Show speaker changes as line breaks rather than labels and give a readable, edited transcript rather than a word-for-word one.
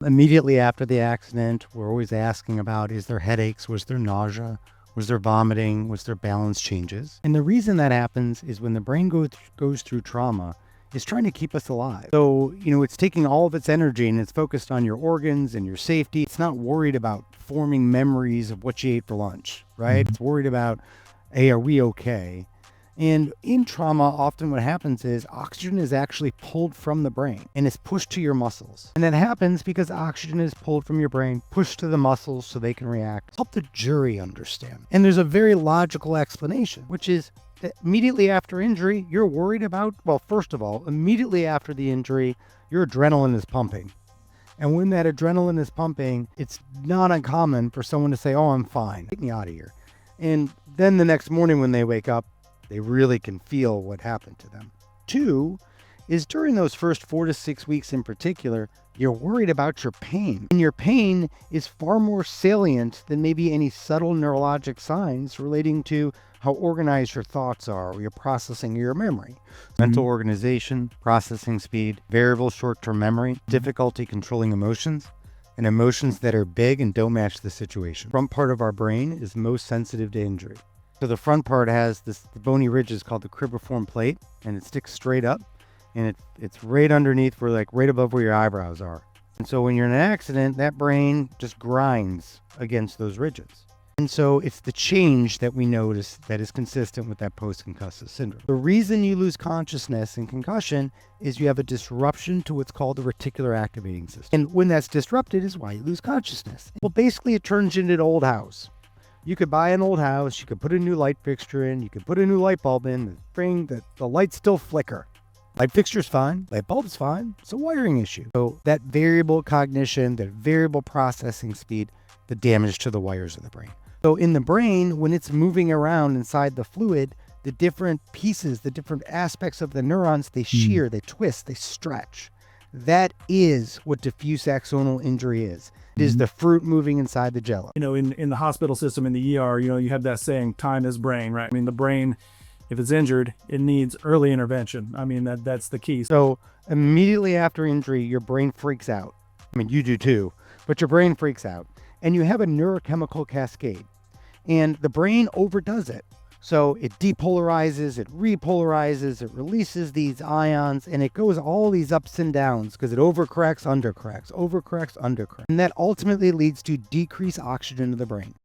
Immediately after the accident, we're always asking about, is there headaches? Was there nausea? Was there vomiting? Was there balance changes? And the reason that happens is when the brain goes through trauma, it's trying to keep us alive. So, it's taking all of its energy and it's focused on your organs and your safety. It's not worried about forming memories of what you ate for lunch, right? It's worried about, hey, are we okay? And in trauma, often what happens is oxygen is actually pulled from the brain and it's pushed to your muscles. And that happens because oxygen is pulled from your brain, pushed to the muscles so they can react. Help the jury understand. And there's a very logical explanation, which is that immediately after injury, you're worried about, well, first of all, immediately after the injury, your adrenaline is pumping. And when that adrenaline is pumping, it's not uncommon for someone to say, oh, I'm fine, get me out of here. And then the next morning when they wake up, they really can feel what happened to them. 2 is during those first 4 to 6 weeks in particular, you're worried about your pain. And your pain is far more salient than maybe any subtle neurologic signs relating to how organized your thoughts are or your processing your memory. Mental organization, processing speed, variable short-term memory, difficulty controlling emotions, and emotions that are big and don't match the situation. Front part of our brain is most sensitive to injury. So the front part has the bony ridges called the cribriform plate, and it sticks straight up, and it's right underneath right above where your eyebrows are. And so when you're in an accident, that brain just grinds against those ridges. And so it's the change that we notice that is consistent with that post-concussive syndrome. The reason you lose consciousness in concussion is you have a disruption to what's called the reticular activating system. And when that's disrupted is why you lose consciousness. Well, basically it turns into an old house. You could buy an old house, you could put a new light fixture in, you could put a new light bulb in, the lights still flicker. Light fixture's fine, light bulb's fine, it's a wiring issue. So that variable cognition, that variable processing speed, the damage to the wires of the brain. So in the brain, when it's moving around inside the fluid, the different pieces, the different aspects of the neurons, they shear, they twist, they stretch. That is what diffuse axonal injury is. It is the fruit moving inside the jello.
In the hospital system, in the ER, you have that saying, time is brain, right? I mean, the brain, if it's injured, it needs early intervention. I mean, that's the key.
So immediately after injury, your brain freaks out. I mean, you do too, but your brain freaks out. And you have a neurochemical cascade. And the brain overdoes it. So it depolarizes, it repolarizes, it releases these ions, and it goes all these ups and downs because it overcorrects, undercorrects, overcorrects, undercorrects. And that ultimately leads to decreased oxygen to the brain.